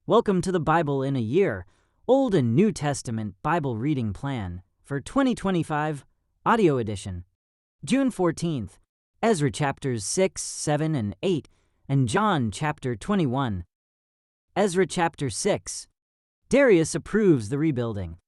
Welcome to the Bible in a Year, Old and New Testament Bible Reading Plan for 2025, Audio Edition. June 14th, Ezra chapters 6, 7, and 8, and John chapter 21. Ezra chapter 6. Darius approves the rebuilding.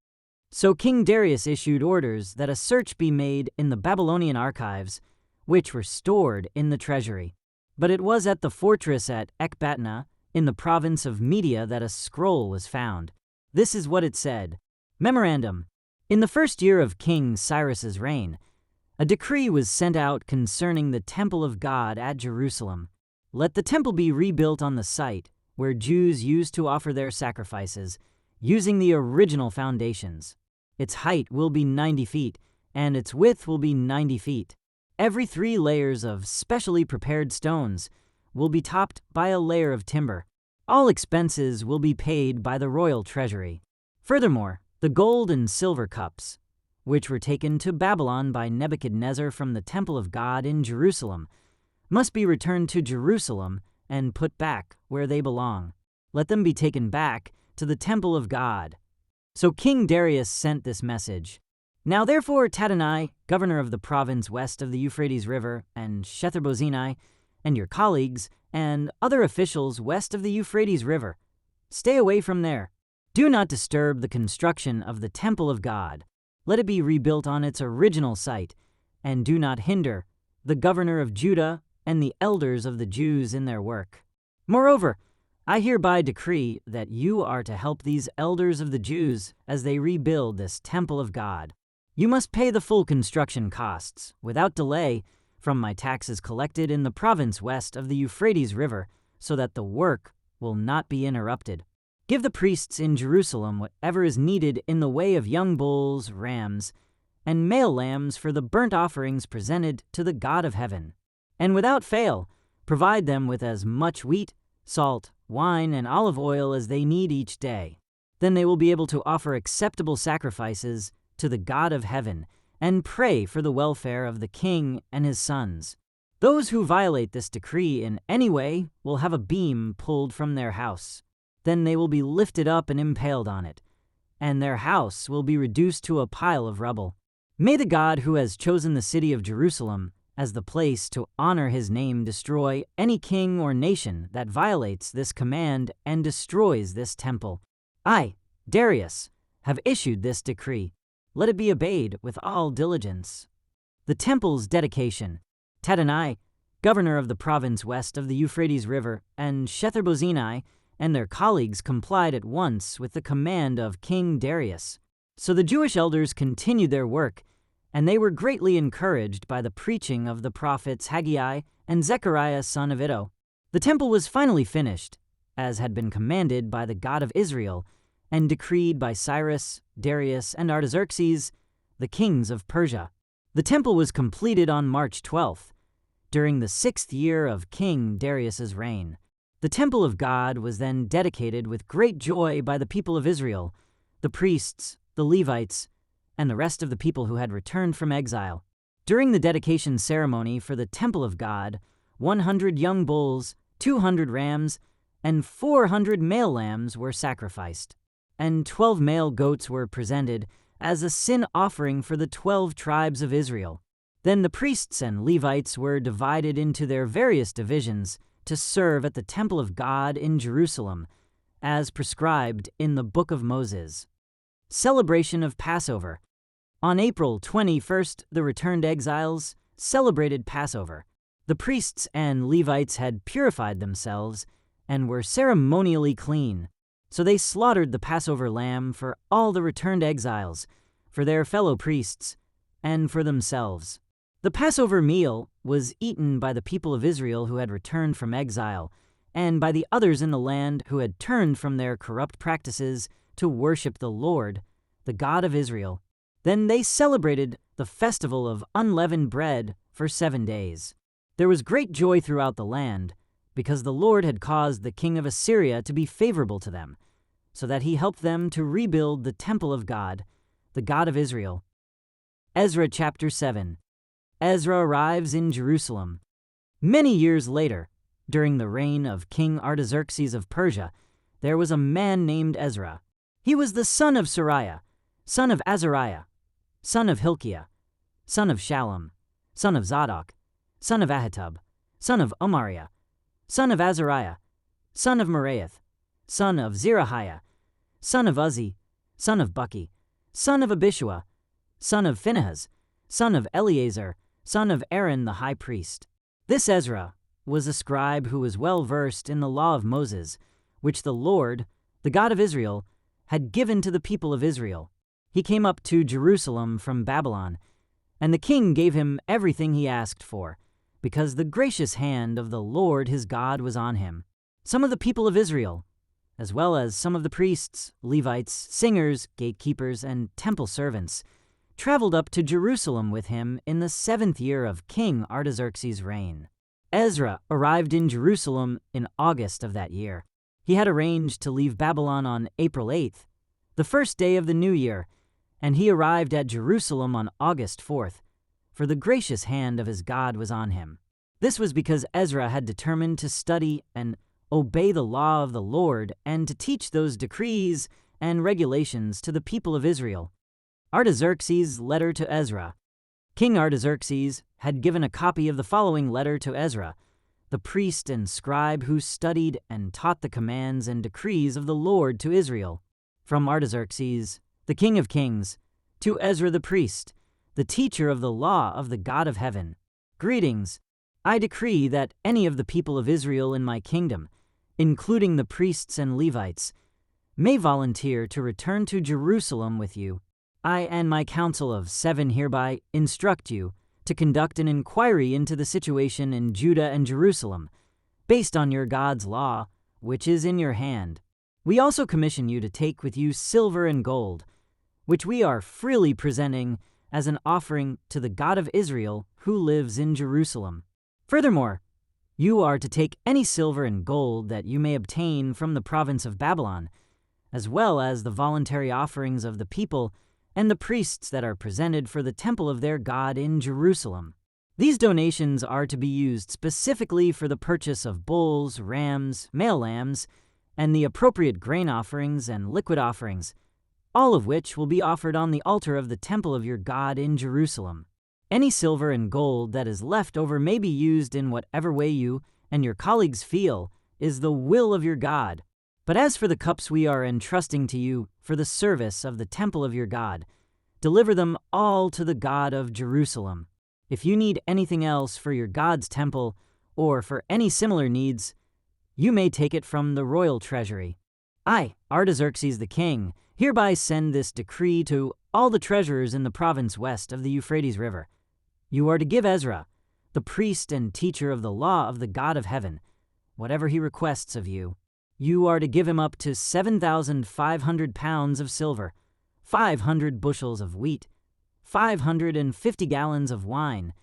So King Darius issued orders that a search be made in the Babylonian archives, which were stored in the treasury. But it was at the fortress at Ecbatana, in the province of Media, that a scroll was found. This is what it said. Memorandum. In the first year of King Cyrus's reign, a decree was sent out concerning the temple of God at Jerusalem. Let the temple be rebuilt on the site where Jews used to offer their sacrifices, using the original foundations. Its height will be 90 feet, and its width will be 90 feet. Every 3 layers of specially prepared stones will be topped by a layer of timber. All expenses will be paid by the royal treasury. Furthermore, the gold and silver cups, which were taken to Babylon by Nebuchadnezzar from the temple of God in Jerusalem, must be returned to Jerusalem and put back where they belong. Let them be taken back to the temple of God. So King Darius sent this message. Now therefore Tatanai, governor of the province west of the Euphrates River, and Shetharbozenai, and your colleagues, and other officials west of the Euphrates River, stay away from there. Do not disturb the construction of the temple of God. Let it be rebuilt on its original site, and do not hinder the governor of Judah and the elders of the Jews in their work. Moreover, I hereby decree that you are to help these elders of the Jews as they rebuild this temple of God. You must pay the full construction costs, without delay, from my taxes collected in the province west of the Euphrates River, so that the work will not be interrupted. Give the priests in Jerusalem whatever is needed in the way of young bulls, rams, and male lambs for the burnt offerings presented to the God of heaven. And without fail, provide them with as much wheat, salt, wine, and olive oil as they need each day. Then they will be able to offer acceptable sacrifices to the God of heaven and pray for the welfare of the king and his sons. Those who violate this decree in any way will have a beam pulled from their house. Then they will be lifted up and impaled on it, and their house will be reduced to a pile of rubble. May the God who has chosen the city of Jerusalem as the place to honor his name destroy any king or nation that violates this command and destroys this temple. I, Darius, have issued this decree. Let it be obeyed with all diligence. The temple's dedication. Tatanai, governor of the province west of the Euphrates River, and Shetharbozenai and their colleagues complied at once with the command of King Darius. So the Jewish elders continued their work, and they were greatly encouraged by the preaching of the prophets Haggai and Zechariah son of Iddo. The temple was finally finished, as had been commanded by the God of Israel, and decreed by Cyrus, Darius, and Artaxerxes, the kings of Persia. The temple was completed on March 12th, during the 6th year of King Darius's reign. The temple of God was then dedicated with great joy by the people of Israel, the priests, the Levites, and the rest of the people who had returned from exile. During the dedication ceremony for the temple of God, 100 young bulls, 200 rams, and 400 male lambs were sacrificed, and 12 male goats were presented as a sin offering for the 12 tribes of Israel. Then the priests and Levites were divided into their various divisions to serve at the temple of God in Jerusalem, as prescribed in the Book of Moses. Celebration of Passover. On April 21st, the returned exiles celebrated Passover. The priests and Levites had purified themselves and were ceremonially clean, so they slaughtered the Passover lamb for all the returned exiles, for their fellow priests, and for themselves. The Passover meal was eaten by the people of Israel who had returned from exile, and by the others in the land who had turned from their corrupt practices to worship the Lord, the God of Israel. Then they celebrated the festival of unleavened bread for 7 days. There was great joy throughout the land, because the Lord had caused the king of Assyria to be favorable to them, so that he helped them to rebuild the temple of God, the God of Israel. Ezra chapter 7. Ezra arrives in Jerusalem. Many years later, during the reign of King Artaxerxes of Persia, there was a man named Ezra. He was the son of Sariah, son of Azariah, son of Hilkiah, son of Shallum, son of Zadok, son of Ahitub, son of Amariah, son of Azariah, son of Meraioth, son of Zerahiah, son of Uzzi, son of Buki, son of Abishua, son of Phinehas, son of Eleazar, son of Aaron the high priest. This Ezra was a scribe who was well versed in the law of Moses, which the Lord, the God of Israel, had given to the people of Israel. He came up to Jerusalem from Babylon, and the king gave him everything he asked for, because the gracious hand of the Lord his God was on him. Some of the people of Israel, as well as some of the priests, Levites, singers, gatekeepers, and temple servants, traveled up to Jerusalem with him in the 7th year of King Artaxerxes' reign. Ezra arrived in Jerusalem in August of that year. He had arranged to leave Babylon on April 8th, the first day of the new year, and he arrived at Jerusalem on August 4th, for the gracious hand of his God was on him. This was because Ezra had determined to study and obey the law of the Lord and to teach those decrees and regulations to the people of Israel. Artaxerxes' letter to Ezra. King Artaxerxes had given a copy of the following letter to Ezra, the priest and scribe who studied and taught the commands and decrees of the Lord to Israel. From Artaxerxes, the King of Kings, to Ezra the priest, the teacher of the law of the God of heaven. Greetings. I decree that any of the people of Israel in my kingdom, including the priests and Levites, may volunteer to return to Jerusalem with you. I and my council of 7 hereby instruct you to conduct an inquiry into the situation in Judah and Jerusalem, based on your God's law, which is in your hand. We also commission you to take with you silver and gold, which we are freely presenting as an offering to the God of Israel who lives in Jerusalem. Furthermore, you are to take any silver and gold that you may obtain from the province of Babylon, as well as the voluntary offerings of the people and the priests that are presented for the temple of their God in Jerusalem. These donations are to be used specifically for the purchase of bulls, rams, male lambs, and the appropriate grain offerings and liquid offerings, all of which will be offered on the altar of the temple of your God in Jerusalem. Any silver and gold that is left over may be used in whatever way you and your colleagues feel is the will of your God. But as for the cups we are entrusting to you for the service of the temple of your God, deliver them all to the God of Jerusalem. If you need anything else for your God's temple or for any similar needs, you may take it from the royal treasury. I, Artaxerxes the king, hereby send this decree to all the treasurers in the province west of the Euphrates River. You are to give Ezra, the priest and teacher of the law of the God of heaven, whatever he requests of you. You are to give him up to 7,500 pounds of silver, 500 bushels of wheat, 550 gallons of wine,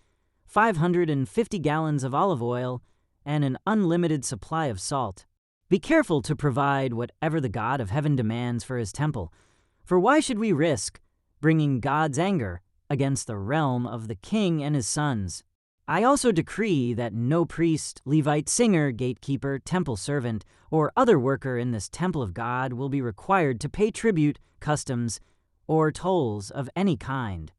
550 gallons of olive oil, and an unlimited supply of salt. Be careful to provide whatever the God of heaven demands for his temple, for why should we risk bringing God's anger against the realm of the king and his sons? I also decree that no priest, Levite, singer, gatekeeper, temple servant, or other worker in this temple of God will be required to pay tribute, customs, or tolls of any kind.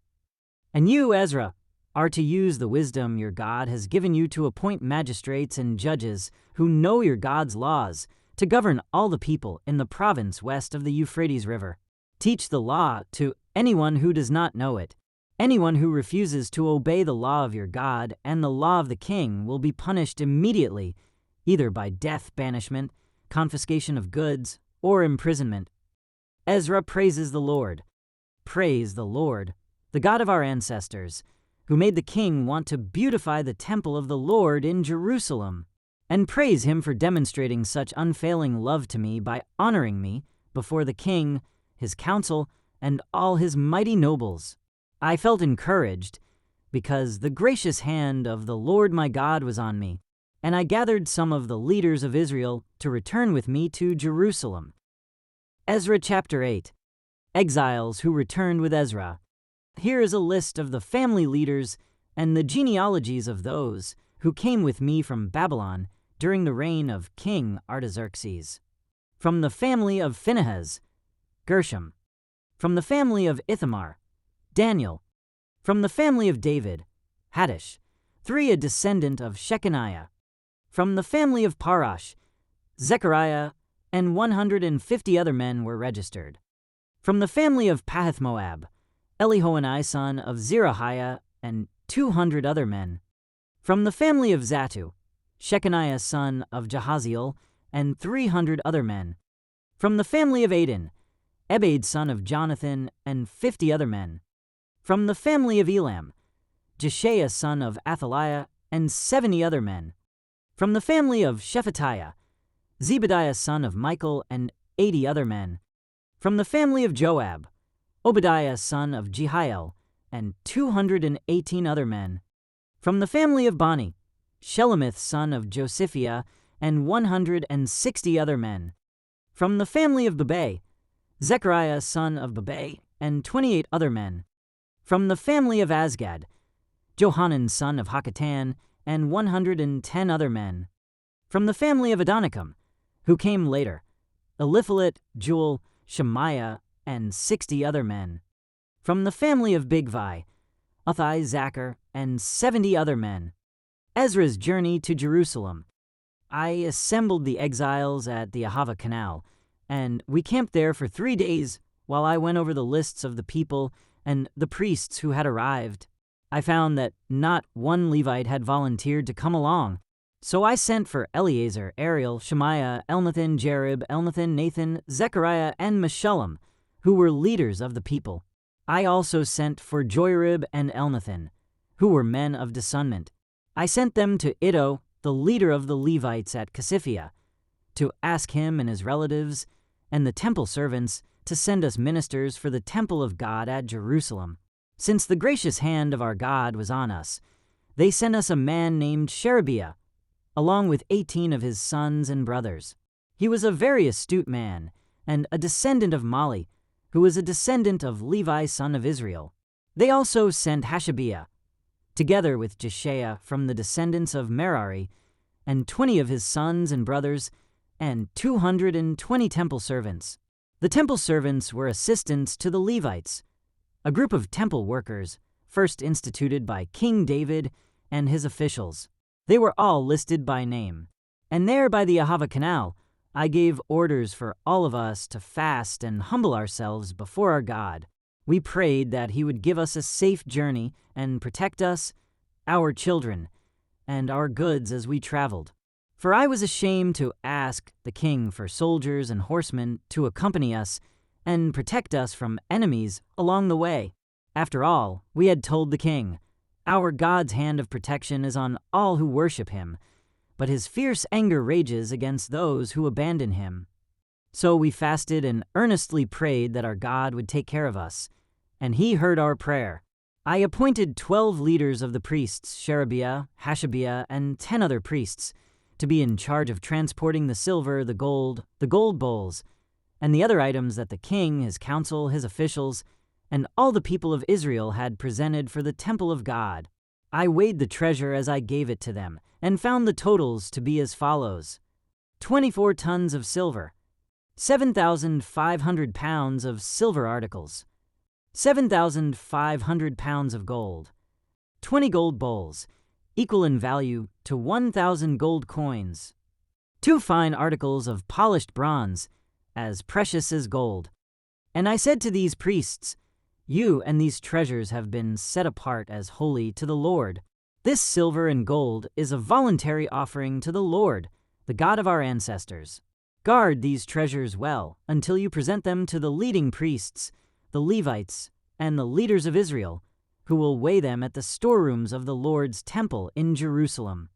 And you, Ezra, are to use the wisdom your God has given you to appoint magistrates and judges who know your God's laws to govern all the people in the province west of the Euphrates River. Teach the law to anyone who does not know it. Anyone who refuses to obey the law of your God and the law of the king will be punished immediately, either by death, banishment, confiscation of goods, or imprisonment. Ezra praises the Lord. Praise the Lord, the God of our ancestors, who made the king want to beautify the temple of the Lord in Jerusalem. And praise him for demonstrating such unfailing love to me by honoring me before the king, his council, and all his mighty nobles. I felt encouraged because the gracious hand of the Lord my God was on me, and I gathered some of the leaders of Israel to return with me to Jerusalem. Ezra chapter 8. Exiles who returned with Ezra. Here is a list of the family leaders and the genealogies of those who came with me from Babylon during the reign of King Artaxerxes. From the family of Phinehas, Gershom. From the family of Ithamar, Daniel. From the family of David, Haddish, 3 a descendant of Shechaniah. From the family of Parash, Zechariah, and 150 other men were registered. From the family of Pahath-Moab, Elihoenai son of Zerahiah, and 200 other men. From the family of Zattu, Shechaniah son of Jahaziel, and 300 other men. From the family of Adin, Ebed son of Jonathan, and 50 other men. From the family of Elam, Jeshaiah son of Athaliah, and 70 other men. From the family of Shephatiah, Zebediah son of Michael, and 80 other men. From the family of Joab, Obadiah son of Jehiel, and 218 other men. From the family of Bani, Shelemith son of Josiphiah, and 160 other men. From the family of Bebai, Zechariah son of Bebai, and 28 other men. From the family of Azgad, Johanan son of Hakatan, and 110 other men. From the family of Adonikam, who came later, Eliphalet, Joel, Shemaiah, and 60 other men. From the family of Bigvai, Uthai, Zachar, and 70 other men. Ezra's journey to Jerusalem. I assembled the exiles at the Ahava Canal, and we camped there for 3 days while I went over the lists of the people and the priests who had arrived. I found that not one Levite had volunteered to come along, so I sent for Eleazar, Ariel, Shemaiah, Elnathan, Jerib, Elnathan, Nathan, Zechariah, and Meshullam, who were leaders of the people. I also sent for Joirib and Elnathan, who were men of discernment. I sent them to Iddo, the leader of the Levites at Casiphia, to ask him and his relatives and the temple servants to send us ministers for the temple of God at Jerusalem. Since the gracious hand of our God was on us, they sent us a man named Sherebiah, along with 18 of his sons and brothers. He was a very astute man, and a descendant of Mali, who was a descendant of Levi son of Israel. They also sent Hashabiah, together with Jeshaiah from the descendants of Merari, and 20 of his sons and brothers, and 220 temple servants. The temple servants were assistants to the Levites, a group of temple workers first instituted by King David and his officials. They were all listed by name, and there by the Ahava Canal, I gave orders for all of us to fast and humble ourselves before our God. We prayed that he would give us a safe journey and protect us, our children, and our goods as we traveled. For I was ashamed to ask the king for soldiers and horsemen to accompany us and protect us from enemies along the way. After all, we had told the king, "Our God's hand of protection is on all who worship him, but his fierce anger rages against those who abandon him." So we fasted and earnestly prayed that our God would take care of us, and he heard our prayer. I appointed 12 leaders of the priests, Sherebiah, Hashabiah, and 10 other priests, to be in charge of transporting the silver, the gold bowls, and the other items that the king, his council, his officials, and all the people of Israel had presented for the temple of God. I weighed the treasure as I gave it to them, and found the totals to be as follows: 24 tons of silver, 7,500 pounds of silver articles, 7,500 pounds of gold, 20 gold bowls, equal in value to 1,000 gold coins, 2 fine articles of polished bronze, as precious as gold. And I said to these priests, "You and these treasures have been set apart as holy to the Lord. This silver and gold is a voluntary offering to the Lord, the God of our ancestors. Guard these treasures well until you present them to the leading priests, the Levites, and the leaders of Israel, who will weigh them at the storerooms of the Lord's temple in Jerusalem."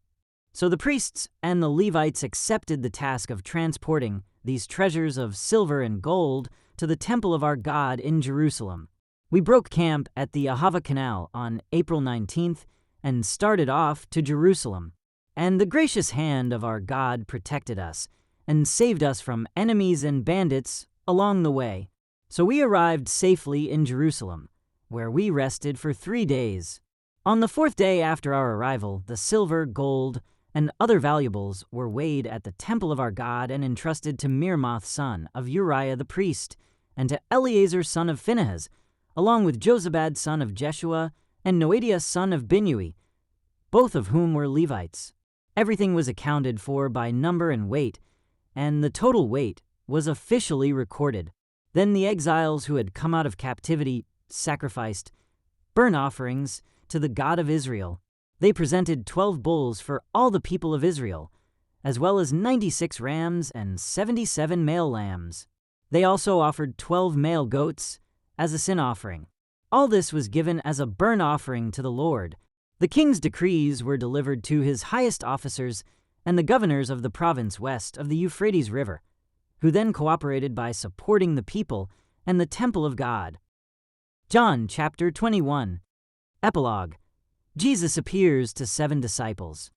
So the priests and the Levites accepted the task of transporting these treasures of silver and gold to the temple of our God in Jerusalem. We broke camp at the Ahava Canal on April 19th and started off to Jerusalem. And the gracious hand of our God protected us and saved us from enemies and bandits along the way. So we arrived safely in Jerusalem, where we rested for 3 days. On the 4th day after our arrival, the silver, gold, and other valuables were weighed at the temple of our God and entrusted to Mirmoth son of Uriah the priest, and to Eleazar son of Phinehas, along with Jozabad son of Jeshua and Noadiah son of Binnui, both of whom were Levites. Everything was accounted for by number and weight, and the total weight was officially recorded. Then the exiles who had come out of captivity sacrificed burnt offerings to the God of Israel. They presented 12 bulls for all the people of Israel, as well as 96 rams and 77 male lambs. They also offered 12 male goats as a sin offering. All this was given as a burnt offering to the Lord. The king's decrees were delivered to his highest officers and the governors of the province west of the Euphrates River, who then cooperated by supporting the people and the temple of God. John chapter 21. Epilogue. Jesus appears to 7 disciples.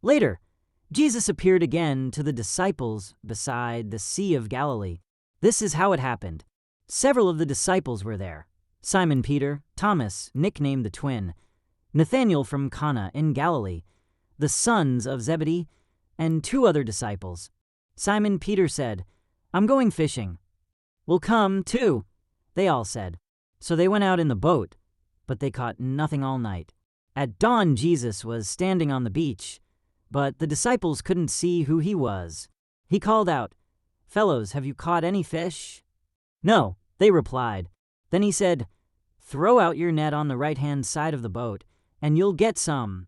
Later, Jesus appeared again to the disciples beside the Sea of Galilee. This is how it happened. Several of the disciples were there: Simon Peter, Thomas, nicknamed the Twin, Nathanael from Cana in Galilee, the sons of Zebedee, and 2 other disciples. Simon Peter said, "I'm going fishing." "We'll come, too," they all said. So they went out in the boat, but they caught nothing all night. At dawn, Jesus was standing on the beach, but the disciples couldn't see who he was. He called out, "Fellows, have you caught any fish?" "No," they replied. Then he said, "Throw out your net on the right-hand side of the boat, and you'll get some."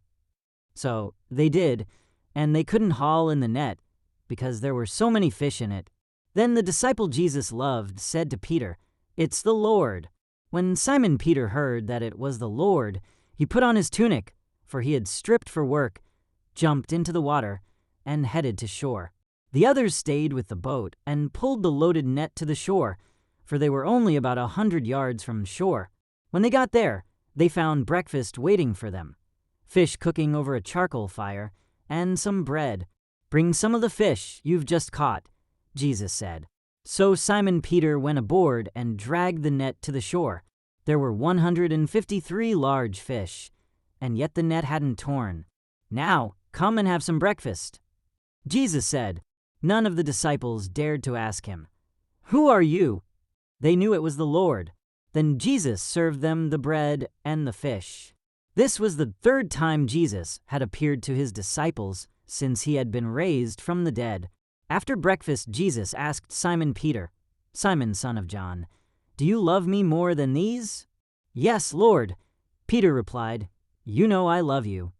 So they did, and they couldn't haul in the net because there were so many fish in it. Then the disciple Jesus loved said to Peter, "It's the Lord." When Simon Peter heard that it was the Lord, he put on his tunic, for he had stripped for work, jumped into the water, and headed to shore. The others stayed with the boat and pulled the loaded net to the shore, for they were only about 100 yards from shore. When they got there, they found breakfast waiting for them: fish cooking over a charcoal fire, and some bread. "Bring some of the fish you've just caught," Jesus said. So Simon Peter went aboard and dragged the net to the shore. There were 153 large fish, and yet the net hadn't torn. "Now, come and have some breakfast," Jesus said. None of the disciples dared to ask him, "Who are you?" They knew it was the Lord. Then Jesus served them the bread and the fish. This was the 3rd time Jesus had appeared to his disciples since he had been raised from the dead. After breakfast, Jesus asked Simon Peter, "Simon, son of John, do you love me more than these?" "Yes, Lord," Peter replied. "You know I love you."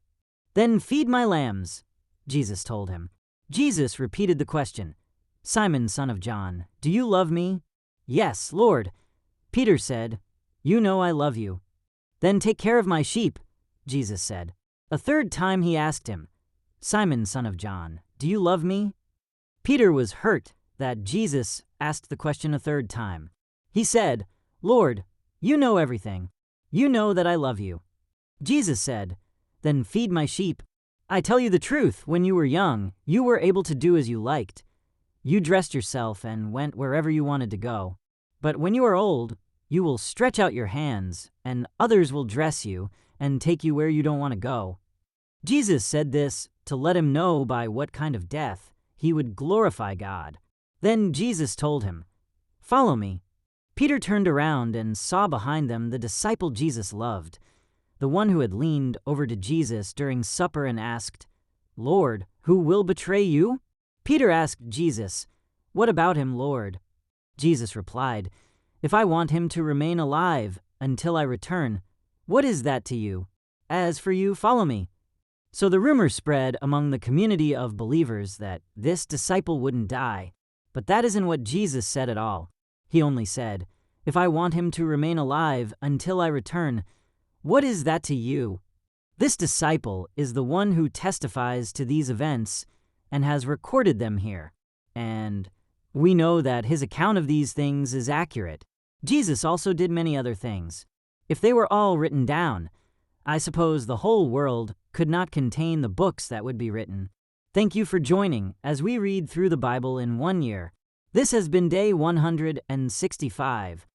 "Then feed my lambs," Jesus told him. Jesus repeated the question, "Simon, son of John, do you love me?" "Yes, Lord." Peter said, "You know I love you." "Then take care of my sheep," Jesus said. A 3rd time he asked him, "Simon, son of John, do you love me?" Peter was hurt that Jesus asked the question a 3rd time. He said, "Lord, you know everything. You know that I love you." Jesus said, "Then feed my sheep. I tell you the truth, when you were young, you were able to do as you liked. You dressed yourself and went wherever you wanted to go. But when you are old, you will stretch out your hands, and others will dress you and take you where you don't want to go." Jesus said this to let him know by what kind of death he would glorify God. Then Jesus told him, "Follow me." Peter turned around and saw behind them the disciple Jesus loved, the one who had leaned over to Jesus during supper and asked, "Lord, who will betray you?" Peter asked Jesus, "What about him, Lord?" Jesus replied, "If I want him to remain alive until I return, what is that to you? As for you, follow me." So the rumor spread among the community of believers that this disciple wouldn't die. But that isn't what Jesus said at all. He only said, "If I want him to remain alive until I return, what is that to you?" This disciple is the one who testifies to these events and has recorded them here. And we know that his account of these things is accurate. Jesus also did many other things. If they were all written down, I suppose the whole world could not contain the books that would be written. Thank you for joining as we read through the Bible in 1 year. This has been day 165.